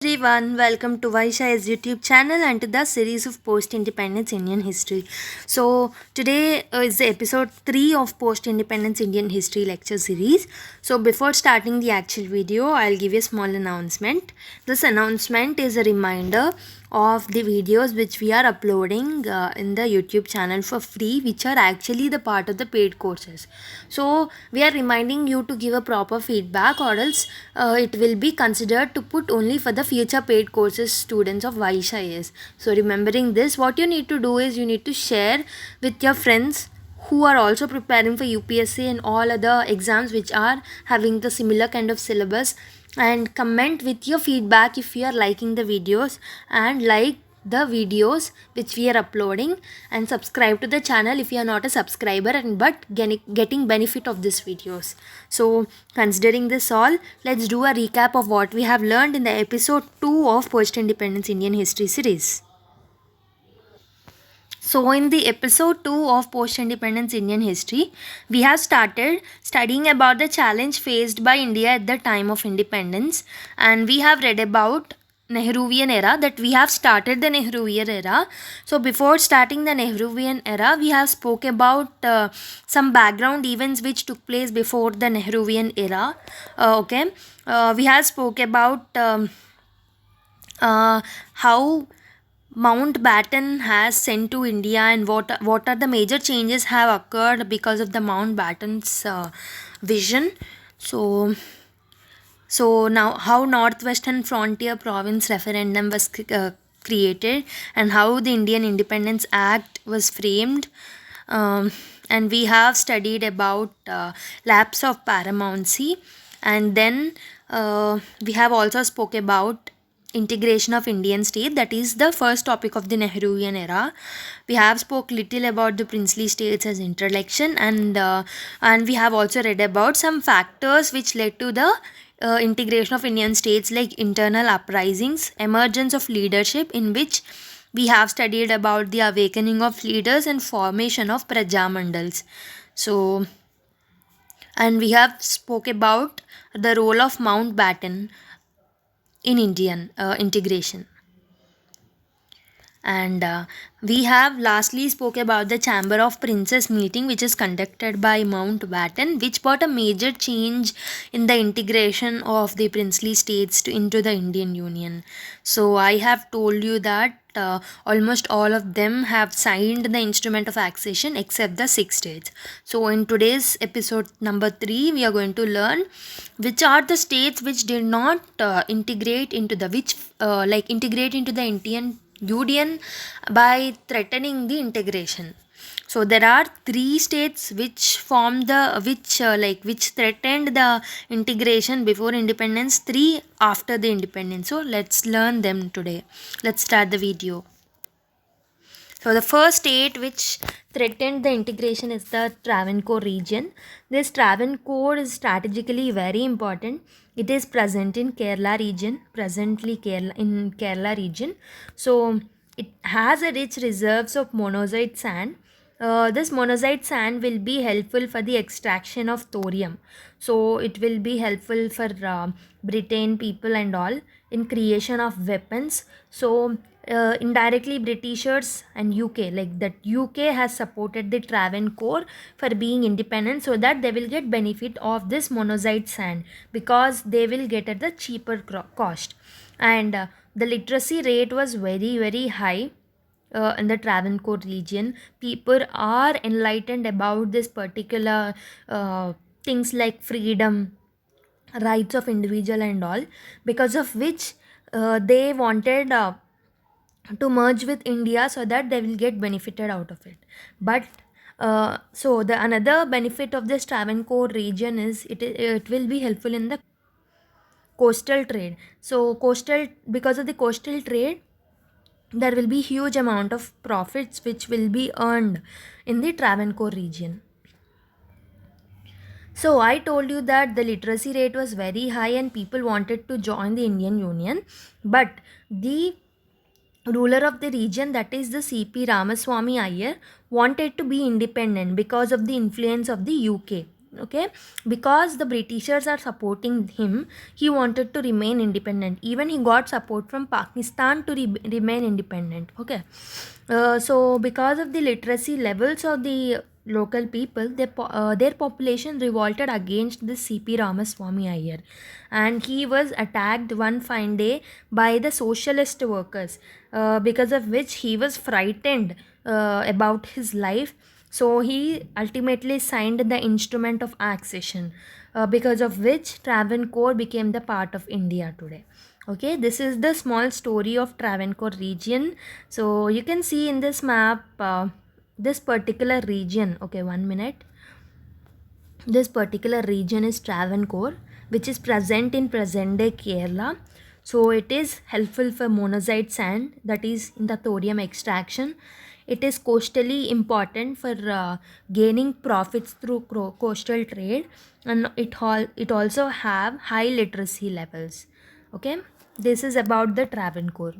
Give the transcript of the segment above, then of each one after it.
Everyone, welcome to Vysh's YouTube channel and to the series of Post-Independence Indian History. So today is the episode 3 of Post-Independence Indian History lecture series. So before starting the actual video, I'll give you a small announcement. This announcement is a reminder of the videos which we are uploading in the YouTube channel for free, which are actually the part of the paid courses. So we are reminding you to give a proper feedback, or else it will be considered to put only for the future paid courses students of Vysh IAS. So remembering this, what you need to do is you need to share with your friends who are also preparing for UPSC and all other exams which are having the similar kind of syllabus, and comment with your feedback if you are liking the videos, and like the videos which we are uploading, and subscribe to the channel if you are not a subscriber and but getting benefit of these videos. So considering this all, let's do a recap of what we have learned in the episode 2 of Post Independence Indian History series. So, in the episode 2 of Post Independence Indian History, we have started studying about the challenge faced by India at the time of independence, and we have read about Nehruvian era, that we have started the Nehruvian era. So before starting the Nehruvian era, we have spoke about some background events which took place before the Nehruvian era. We have spoke about how Mountbatten has sent to India, and what are the major changes have occurred because of the Mountbatten's vision. So now how Northwestern Frontier Province referendum was created, and how the Indian Independence Act was framed. And we have studied about lapse of paramountcy, and then we have also spoke about integration of Indian state, that is the first topic of the Nehruvian era. We have spoke little about the princely states as interelection, and we have also read about some factors which led to the integration of Indian states, like internal uprisings, emergence of leadership, in which we have studied about the awakening of leaders and formation of Prajamandals. So, and we have spoke about the role of Mountbatten in Indian integration. And we have lastly spoke about the Chamber of Princes meeting, which is conducted by Mountbatten, which brought a major change in the integration of the princely states into the Indian Union. So I have told you that almost all of them have signed the instrument of accession except the 6 states. So in today's episode number 3, we are going to learn which are the states which did not integrate into the Indian Union by threatening the integration. So there are 3 states which formed the which threatened the integration before independence, 3 after the independence. So let's learn them today. Let's start the video. So the first state which threatened the integration is the Travancore region. This Travancore is strategically very important. It is present in Kerala region, in Kerala region. So it has a rich reserves of monazite sand. This monazite sand will be helpful for the extraction of thorium. So it will be helpful for Britain people and all in creation of weapons. So indirectly Britishers and UK, like that UK has supported the Travancore for being independent, so that they will get benefit of this monazite sand because they will get at the cheaper cost. And the literacy rate was very high in the Travancore region. People are enlightened about this particular things like freedom, rights of individual and all, because of which they wanted to merge with India so that they will get benefited out of it. But so the another benefit of this Travancore region is it will be helpful in the coastal trade. So coastal, because of the coastal trade, there will be huge amount of profits which will be earned in the Travancore region. So I told you that the literacy rate was very high and people wanted to join the Indian Union, but the ruler of the region, that is the CP Ramaswamy Iyer, wanted to be independent because of the influence of the UK. Okay, because the Britishers are supporting him, he wanted to remain independent. Even he got support from Pakistan to remain independent. Okay, so because of the literacy levels of the local people, their population revolted against the CP Ramaswamy Iyer, and he was attacked one fine day by the socialist workers, because of which he was frightened about his life. So he ultimately signed the instrument of accession, because of which Travancore became the part of India today. Okay, this is the small story of Travancore region. So you can see in this map, this particular region. Okay, 1 minute. This particular region is Travancore, which is present in present day Kerala. So it is helpful for monazite sand, that is in the thorium extraction. It is coastally important for gaining profits through coastal trade, and it also have high literacy levels. Okay, this is about the Travancore.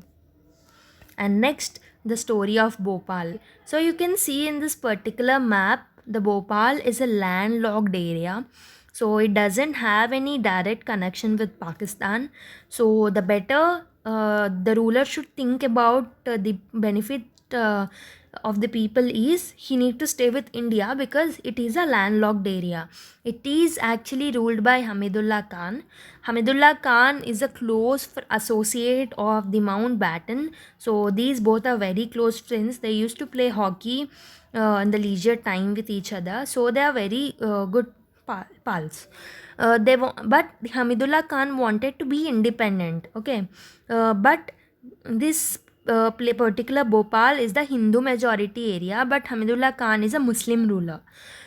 And next, the story of Bhopal. So you can see in this particular map, the Bhopal is a landlocked area. So it doesn't have any direct connection with Pakistan. So the better the ruler should think about the benefit uh, of the people is he need to stay with India because it is a landlocked area. It is actually ruled by Hamidullah Khan. Hamidullah Khan is a close associate of the Mountbatten. So these both are very close friends. They used to play hockey in the leisure time with each other. So they are very good pals. But Hamidullah Khan wanted to be independent. Okay, but this particular Bhopal is the Hindu majority area, but Hamidullah Khan is a Muslim ruler.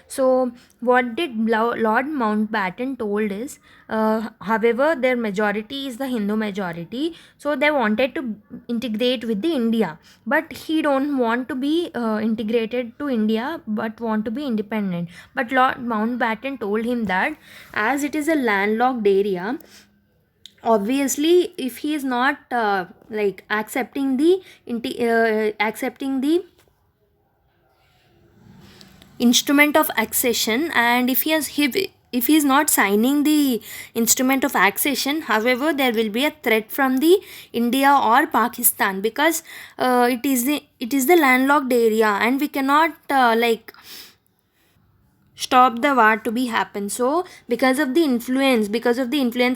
So what did Lord Mountbatten told is, however, their majority is the Hindu majority, so they wanted to integrate with the India, but he don't want to be integrated to India, but want to be independent. But Lord Mountbatten told him that as it is a landlocked area, obviously if he is not like accepting the instrument of accession, and if he is not signing the instrument of accession, however there will be a threat from the India or Pakistan, because it is the landlocked area and we cannot stop the war to be happen. So because of the influence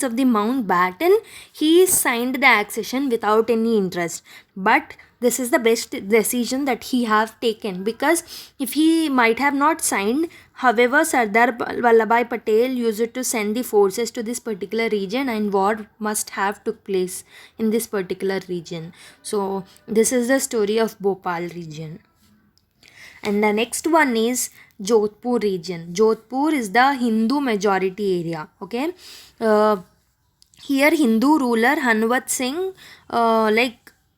of the Mountbatten, he signed the accession without any interest. But this is the best decision that he have taken, because if he might have not signed, however Sardar Vallabhai Patel used to send the forces to this particular region and war must have took place in this particular region. So this is the story of Bhopal region. And the next one is Jodhpur region. Jodhpur is the Hindu majority area. Okay, uh, here Hindu ruler Hanvat Singh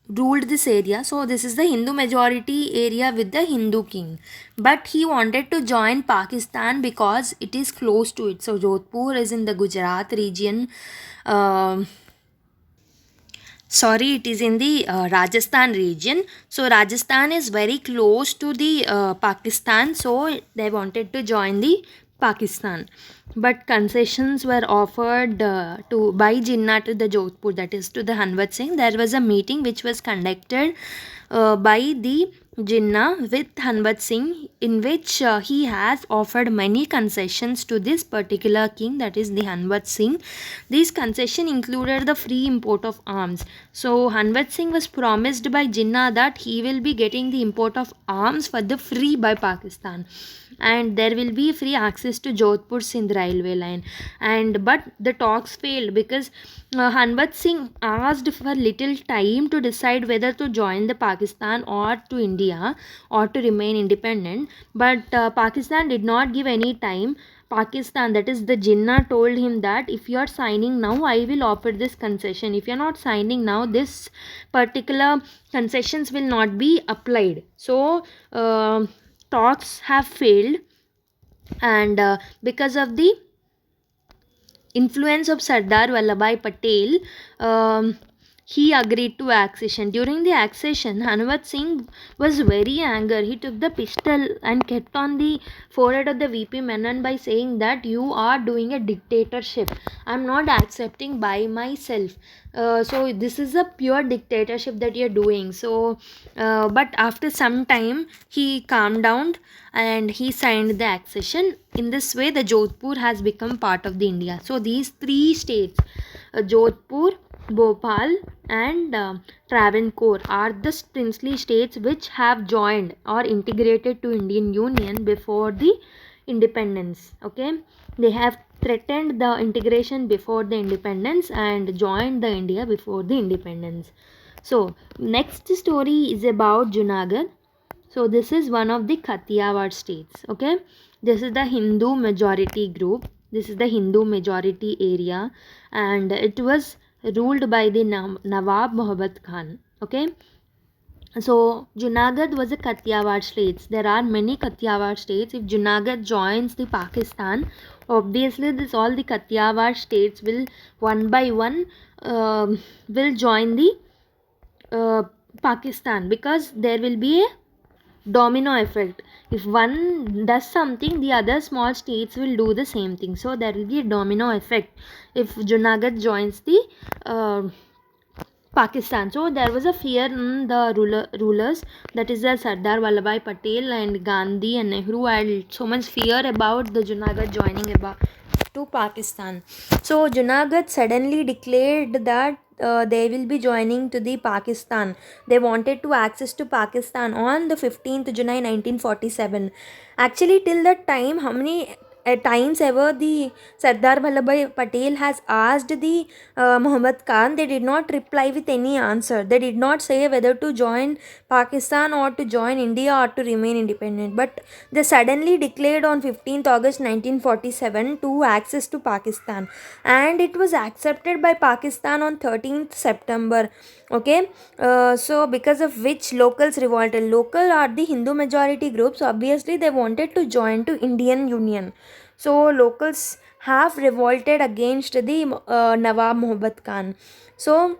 ruled this area. So this is the Hindu majority area with the Hindu king. But he wanted to join Pakistan because it is close to it. So Jodhpur is in the Gujarat region. Sorry, it is in the Rajasthan region. So Rajasthan is very close to the Pakistan, so they wanted to join the Pakistan, but concessions were offered to by Jinnah to the Jodhpur, that is to the Hanvat Singh. There was a meeting which was conducted by the Jinnah with Hanvat Singh, in which he has offered many concessions to this particular king, that is the Hanvat Singh. These concessions included the free import of arms. So Hanvat Singh was promised by Jinnah that he will be getting the import of arms for the free by Pakistan, and there will be free access to Jodhpur Sindh railway line. And but the talks failed because Hanvat Singh asked for little time to decide whether to join the Pakistan or to India or to remain independent. But Pakistan did not give any time. Pakistan, that is the Jinnah, told him that if you are signing now, I will offer this concession. If you are not signing now, this particular concessions will not be applied. So talks have failed, and because of the influence of Sardar Vallabhai Patel, um, he agreed to accession. During the accession, Hanwat Singh was very angry. He took the pistol and kept on the forehead of the VP Menon by saying that you are doing a dictatorship. I'm not accepting by myself. So this is a pure dictatorship that you're doing. But after some time, he calmed down and he signed the accession. In this way, the Jodhpur has become part of the India. So these three states, Jodhpur, Bhopal, and Travancore are the princely states which have joined or integrated to Indian Union before the independence. Okay, they have threatened the integration before the independence and joined the India before the independence. So next story is about Junagadh. So this is one of the Kathiawar states. Okay, this is the Hindu majority group. This is the Hindu majority area, and it was ruled by the Nawab Muhammad Khan. Okay, so Junagadh was a Kathiawar states. There are many Kathiawar states. If Junagadh joins the Pakistan, obviously this all the Kathiawar states will one by one will join the Pakistan, because there will be a domino effect. If one does something, the other small states will do the same thing. So there will be a domino effect if Junagadh joins the Pakistan. So there was a fear in the rulers, that is the Sardar Vallabhai Patel and Gandhi and Nehru had so much fear about the Junagadh joining about to Pakistan. So Junagadh suddenly declared that they will be joining to the Pakistan. They wanted to access to Pakistan on the 15th July 1947. Actually, till that time, how many times ever the Sardar Vallabhai Patel has asked the Muhammad Khan, they did not reply with any answer. They did not say whether to join Pakistan or to join India or to remain independent. But they suddenly declared on 15th August 1947 to access to Pakistan, and it was accepted by Pakistan on 13th September. Okay, so because of which locals revolted. Local are the Hindu majority groups. Obviously, they wanted to join to Indian Union. So locals have revolted against the Nawab Muhammad Khan. So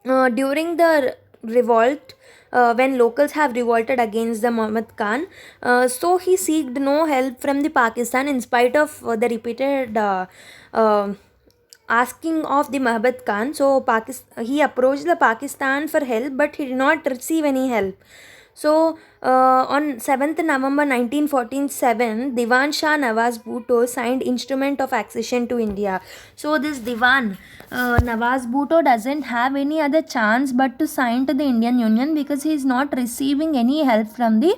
during the revolt, when locals have revolted against the Muhammad Khan, so he seeked no help from the Pakistan in spite of the repeated asking of the Muhammad Khan. So he approached the Pakistan for help, but he did not receive any help. So on 7th November 1947, Diwan Shah Nawaz Bhutto signed Instrument of Accession to India. So this Diwan Nawaz Bhutto doesn't have any other chance but to sign to the Indian Union, because he is not receiving any help from the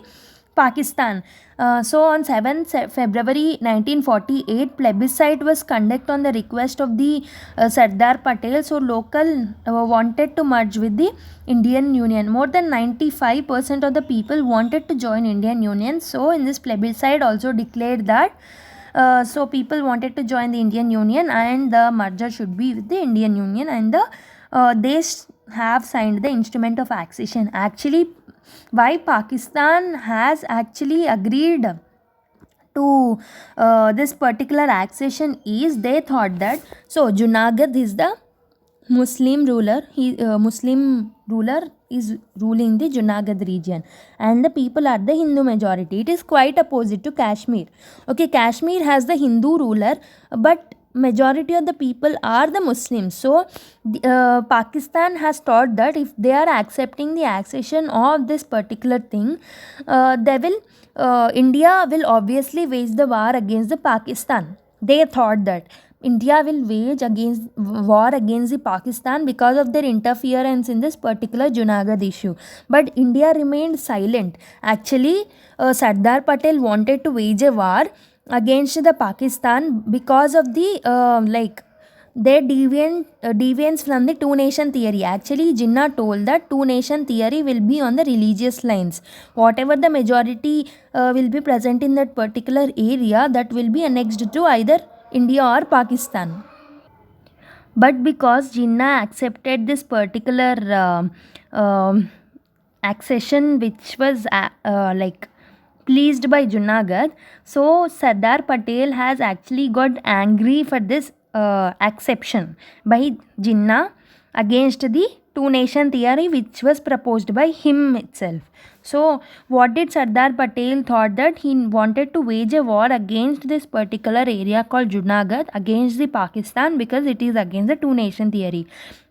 Pakistan. So on 7th February 1948, plebiscite was conducted on the request of the Sardar Patel. So local wanted to merge with the Indian Union. More than 95% of the people wanted to join Indian Union. So in this plebiscite also declared that so people wanted to join the Indian Union and the merger should be with the Indian Union, and they have signed the instrument of accession. Actually, why Pakistan has actually agreed to this particular accession is they thought that, so Junagadh is the Muslim ruler. Muslim ruler is ruling the Junagadh region, and the people are the Hindu majority. It is quite opposite to Kashmir. Okay, Kashmir has the Hindu ruler, but majority of the people are the Muslims. So Pakistan has thought that if they are accepting the accession of this particular thing, they will India will obviously wage the war against the Pakistan. They thought that India will wage against war against the Pakistan because of their interference in this particular Junagadh issue. But India remained silent. Actually, Sardar Patel wanted to wage a war against the Pakistan because of the they deviance from the two nation theory. Actually, Jinnah told that two nation theory will be on the religious lines. Whatever the majority will be present in that particular area, that will be annexed to either India or Pakistan. But because Jinnah accepted this particular accession, which was pleased by Junagadh, so Sardar Patel has actually got angry for this acception by Jinnah against the two-nation theory which was proposed by him itself. So what did Sardar Patel thought that he wanted to wage a war against this particular area called Junagadh against the Pakistan because it is against the two-nation theory.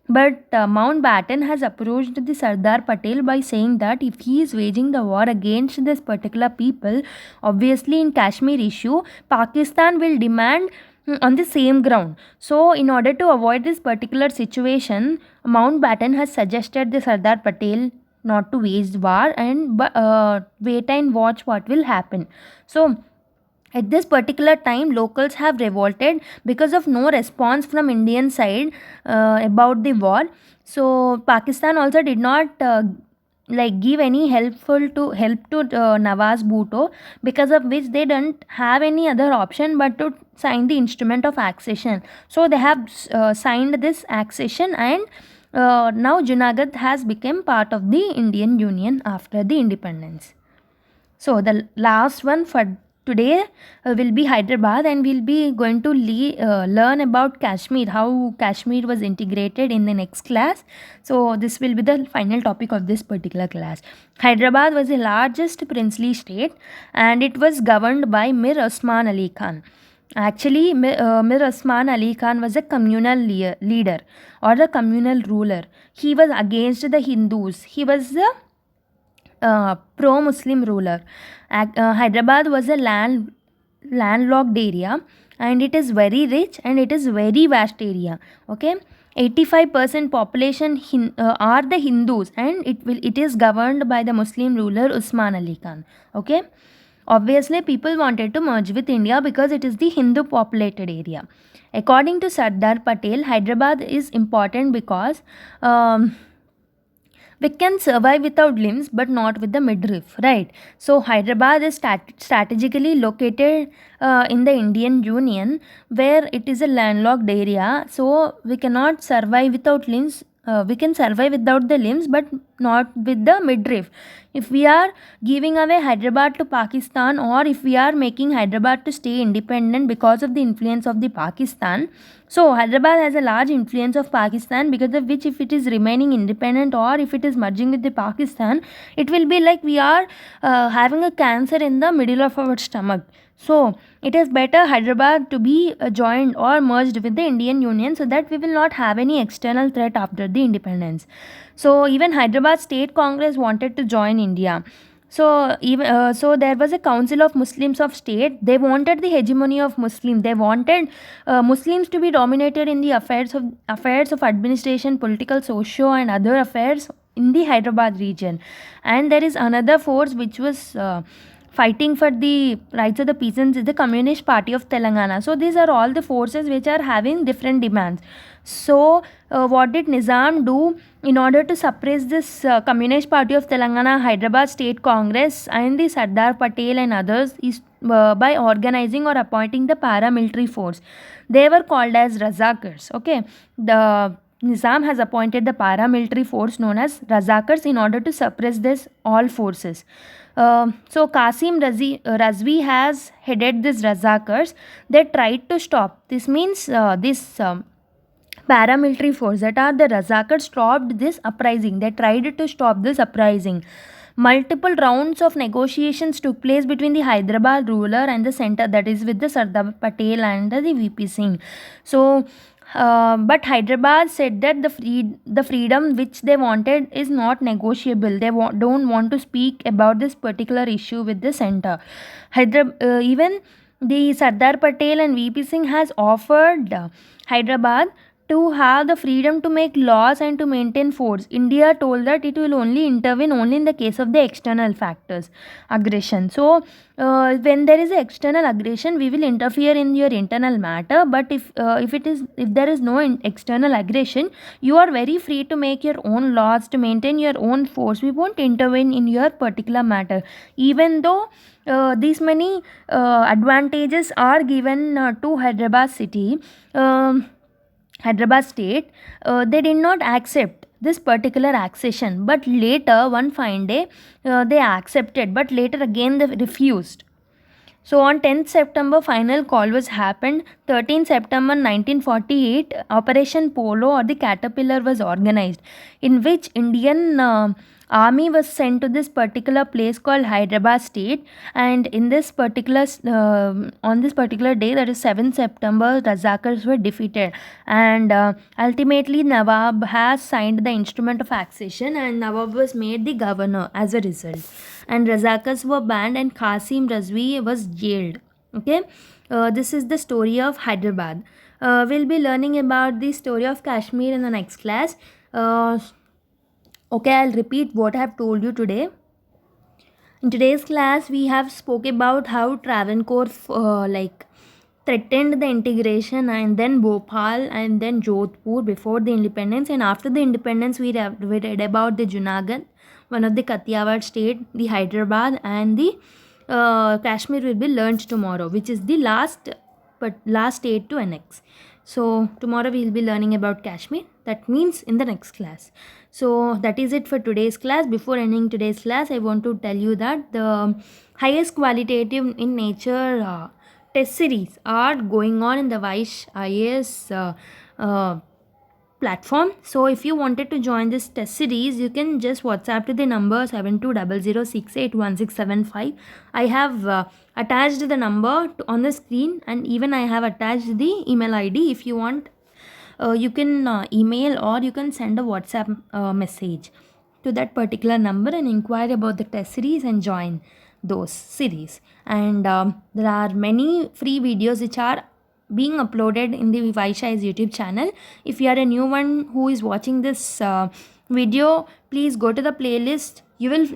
But Mountbatten has approached the Sardar Patel by saying that if he is waging the war against this particular people, obviously in Kashmir issue, Pakistan will demand on the same ground. So in order to avoid this particular situation, Mountbatten has suggested the Sardar Patel not to wage war and wait and watch what will happen. So at this particular time, locals have revolted because of no response from Indian side about the war. So Pakistan also did not give any help to Nawaz Bhutto, because of which they don't have any other option but to sign the instrument of accession. So they have signed this accession, and now Junagadh has become part of the Indian Union after the independence. So the last one for today will be Hyderabad, and we'll be going to learn about Kashmir, how Kashmir was integrated in the next class. So this will be the final topic of this particular class. Hyderabad was the largest princely state, and it was governed by Mir Osman Ali Khan. Actually, Mir Osman Ali Khan was a communal leader or a communal ruler. He was against the Hindus. He was the pro-Muslim ruler. Hyderabad was a landlocked area, and it is very rich and it is very vast area. Okay, 85% population are the Hindus, and it is governed by the Muslim ruler Usman Ali Khan. Okay, obviously people wanted to merge with India because it is the Hindu populated area. According to Sardar Patel, Hyderabad is important because we can survive without limbs but not with the midriff, right? So Hyderabad is strategically located in the Indian Union, where it is a landlocked area, so we cannot survive without limbs. We can survive without the limbs but not with the midriff. If we are giving away Hyderabad to Pakistan, or if we are making Hyderabad to stay independent because of the influence of the Pakistan, so Hyderabad has a large influence of Pakistan, because of which if it is remaining independent or if it is merging with the Pakistan, it will be like we are having a cancer in the middle of our stomach. So it is better Hyderabad to be joined or merged with the Indian Union, so that we will not have any external threat after the independence. So even Hyderabad State Congress wanted to join India. So there was a council of Muslims of state. They wanted the hegemony of Muslim. They wanted Muslims to be dominated in the affairs of administration, political, socio and other affairs in the Hyderabad region. And there is another force which was fighting for the rights of the peasants, is the Communist Party of Telangana. So these are all the forces which are having different demands. So what did Nizam do in order to suppress this Communist Party of Telangana, Hyderabad State Congress and the Sardar Patel and others, is by organizing or appointing the paramilitary force. They were called as Razakars. Okay, the Nizam has appointed the paramilitary force known as Razakars in order to suppress this all forces. So Qasim Razvi has headed this Razakars. They tried to stop. This means this paramilitary force, that are the Razakars, stopped this uprising. They tried to stop this uprising. Multiple rounds of negotiations took place between the Hyderabad ruler and the center, that is with the Sardar Patel and the VP Singh. So but Hyderabad said that the freedom which they wanted is not negotiable. They don't want to speak about this particular issue with the center. Even the Sardar Patel and VP Singh has offered Hyderabad to have the freedom to make laws and to maintain force. India told that it will only intervene only in the case of the external factors, aggression. So when there is an external aggression, we will interfere in your internal matter. But if there is no external aggression, you are very free to make your own laws, to maintain your own force. We won't intervene in your particular matter, even though these many advantages are given to Hyderabad city. Hyderabad state, they did not accept this particular accession, but later one fine day they accepted, but later again they refused. So on 10th September, final call was happened. 13th September 1948, Operation Polo or the Caterpillar was organized, in which Indian army was sent to this particular place called Hyderabad state. And in this particular on this particular day, that is 7th September, Razakars were defeated, and ultimately Nawab has signed the instrument of accession, and Nawab was made the governor as a result, and Razakars were banned, and Qasim Razvi was jailed. Okay, this is the story of Hyderabad. We'll be learning about the story of Kashmir in the next class. Okay, I'll repeat what I have told you today. In today's class, we have spoke about how Travancore threatened the integration, and then Bhopal, and then Jodhpur before the independence, and after the independence we read about the Junagadh, one of the Kathiawar state, the Hyderabad, and the Kashmir will be learned tomorrow, which is the last state to annex. So tomorrow we will be learning about Kashmir. That means in the next class. So that is it for today's class. Before ending today's class, I want to tell you that the highest qualitative in nature test series are going on in the Vysh IAS platform. So if you wanted to join this test series, you can just WhatsApp to the number 7200681675. I have attached the number on the screen, and even I have attached the email ID. If you want, you can email, or you can send a WhatsApp message to that particular number and inquire about the test series and join those series. And there are many free videos which are being uploaded in the Vysh's YouTube channel. If you are a new one who is watching this video, please go to the playlist. You will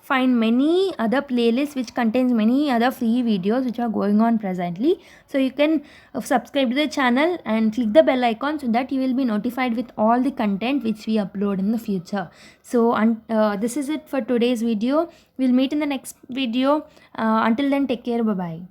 find many other playlists which contains many other free videos which are going on presently. So you can subscribe to the channel and click the bell icon so that you will be notified with all the content which we upload in the future. So this is it for today's video. We'll meet in the next video. Until then, take care. Bye bye.